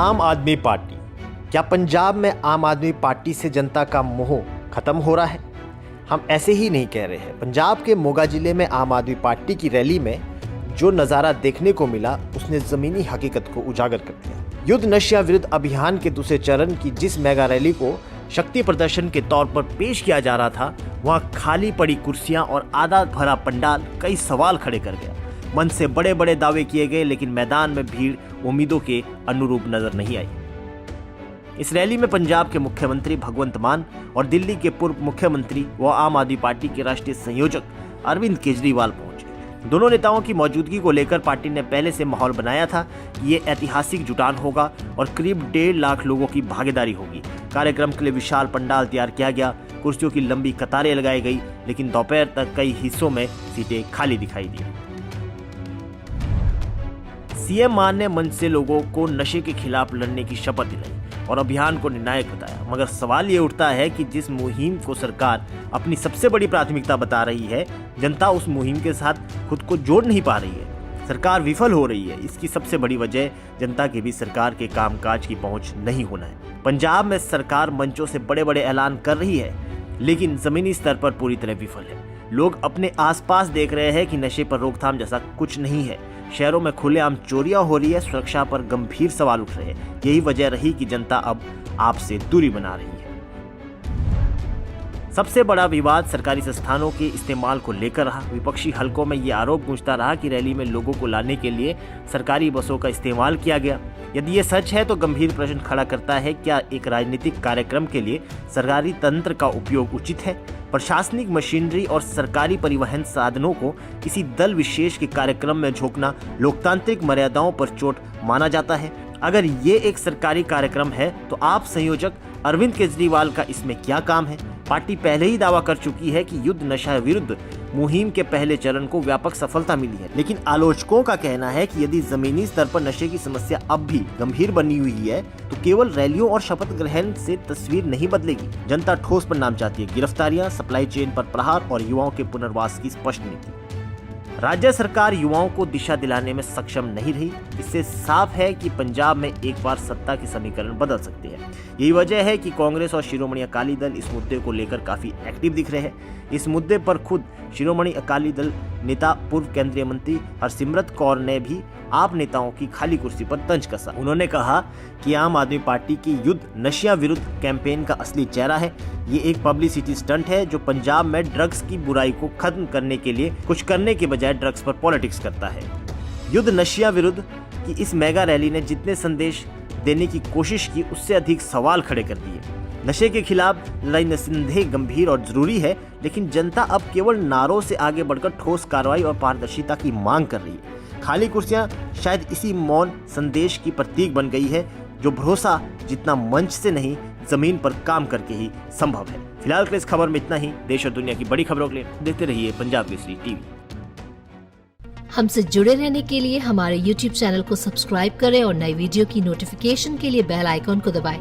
आम आदमी पार्टी, क्या पंजाब में आम आदमी पार्टी से जनता का मोह खत्म हो रहा है? हम ऐसे ही नहीं कह रहे हैं। पंजाब के मोगा जिले में आम आदमी पार्टी की रैली में जो नज़ारा देखने को मिला उसने ज़मीनी हकीकत को उजागर कर दिया। युद्ध नशा विरुद्ध अभियान के दूसरे चरण की जिस मेगा रैली को शक्ति प्रदर्शन के तौर पर पेश किया जा रहा था, वहाँ खाली पड़ी कुर्सियां और आधा भरा पंडाल कई सवाल खड़े कर गया। मन से बड़े बड़े दावे किए गए, लेकिन मैदान में भीड़ उम्मीदों के अनुरूप नजर नहीं आई। इस रैली में पंजाब के मुख्यमंत्री भगवंत मान और दिल्ली के पूर्व मुख्यमंत्री व आम आदमी पार्टी के राष्ट्रीय संयोजक अरविंद केजरीवाल पहुंचे। दोनों नेताओं की मौजूदगी को लेकर पार्टी ने पहले से माहौल बनाया था कि ये ऐतिहासिक जुटान होगा और करीब 1.5 लाख लोगों की भागीदारी होगी। कार्यक्रम के लिए विशाल पंडाल तैयार किया गया, कुर्सियों की लंबी कतारें लगाई गई, लेकिन दोपहर तक कई हिस्सों में सीटें खाली दिखाई दी। सीएम मान ने मंच से लोगों को नशे के खिलाफ लड़ने की शपथ दिलाई और अभियान को निर्णायक बताया। मगर सवाल ये उठता है कि जिस मुहिम को सरकार अपनी सबसे बड़ी प्राथमिकता बता रही है, जनता उस मुहिम के साथ खुद को जोड़ नहीं पा रही है। सरकार विफल हो रही है। इसकी सबसे बड़ी वजह जनता के बीच सरकार के कामकाज की पहुंच नहीं होना है। पंजाब में सरकार मंचों से बड़े बड़े ऐलान कर रही है, लेकिन जमीनी स्तर पर पूरी तरह विफल है। लोग अपने आसपास देख रहे हैं कि नशे पर रोकथाम जैसा कुछ नहीं है। शहरों में खुलेआम चोरियां हो रही है, सुरक्षा पर गंभीर सवाल उठ रहे हैं। यही वजह रही कि जनता अब आपसे दूरी बना रही है। सबसे बड़ा विवाद सरकारी संस्थानों के इस्तेमाल को लेकर रहा। विपक्षी हलकों में यह आरोप गूंजता रहा कि रैली में लोगों को लाने के लिए सरकारी बसों का इस्तेमाल किया गया। यदि ये सच है तो गंभीर प्रश्न खड़ा करता है, क्या एक राजनीतिक कार्यक्रम के लिए सरकारी तंत्र का उपयोग उचित है? प्रशासनिक मशीनरी और सरकारी परिवहन साधनों को किसी दल विशेष के कार्यक्रम में झोंकना लोकतांत्रिक मर्यादाओं पर चोट माना जाता है। अगर ये एक सरकारी कार्यक्रम है तो आप संयोजक अरविंद केजरीवाल का इसमें क्या काम है? पार्टी पहले ही दावा कर चुकी है कि युद्ध नशा विरुद्ध मुहिम के पहले चरण को व्यापक सफलता मिली है, लेकिन आलोचकों का कहना है कि यदि जमीनी स्तर पर नशे की समस्या अब भी गंभीर बनी हुई है तो केवल रैलियों और शपथ ग्रहण से तस्वीर नहीं बदलेगी। जनता ठोस परिणाम चाहती है, गिरफ्तारियां, सप्लाई चेन पर प्रहार और युवाओं के पुनर्वास की स्पष्ट नीति। राज्य सरकार युवाओं को दिशा दिलाने में सक्षम नहीं रही। इससे साफ है कि पंजाब में एक बार सत्ता के समीकरण बदल सकते हैं। यही वजह है कि कांग्रेस और शिरोमणि अकाली दल इस मुद्दे को लेकर काफी एक्टिव दिख रहे हैं। इस मुद्दे पर खुद शिरोमणि अकाली दल नेता पूर्व केंद्रीय मंत्री हरसिमरत कौर ने भी आप नेताओं की खाली कुर्सी पर तंज कसा। उन्होंने कहा कि आम आदमी पार्टी की युद्ध नशा विरुद्ध कैंपेन का असली चेहरा है। ये एक पब्लिसिटी स्टंट है जो पंजाब में ड्रग्स की बुराई को खत्म करने के लिए कुछ करने के बजाय ड्रग्स पर पॉलिटिक्स करता है। युद्ध नशा विरुद्ध की इस मेगा रैली ने जितने संदेश देने की कोशिश की, उससे अधिक सवाल खड़े कर दिए। नशे के खिलाफ लड़ाई निस्संदेह गंभीर और जरूरी है, लेकिन जनता अब केवल नारों से आगे बढ़कर ठोस कार्रवाई और पारदर्शिता की मांग कर रही है। खाली कुर्सियां शायद इसी मौन संदेश की प्रतीक बन गई है, जो भरोसा जितना मंच से नहीं जमीन पर काम करके ही संभव है। फिलहाल के इस खबर में इतना ही। देश और दुनिया की बड़ी खबरों के लिए देखते रहिए पंजाब केसरी टीवी। हमसे जुड़े रहने के लिए हमारे YouTube चैनल को सब्सक्राइब करें और नई वीडियो की नोटिफिकेशन के लिए बेल आइकॉन को दबाएं।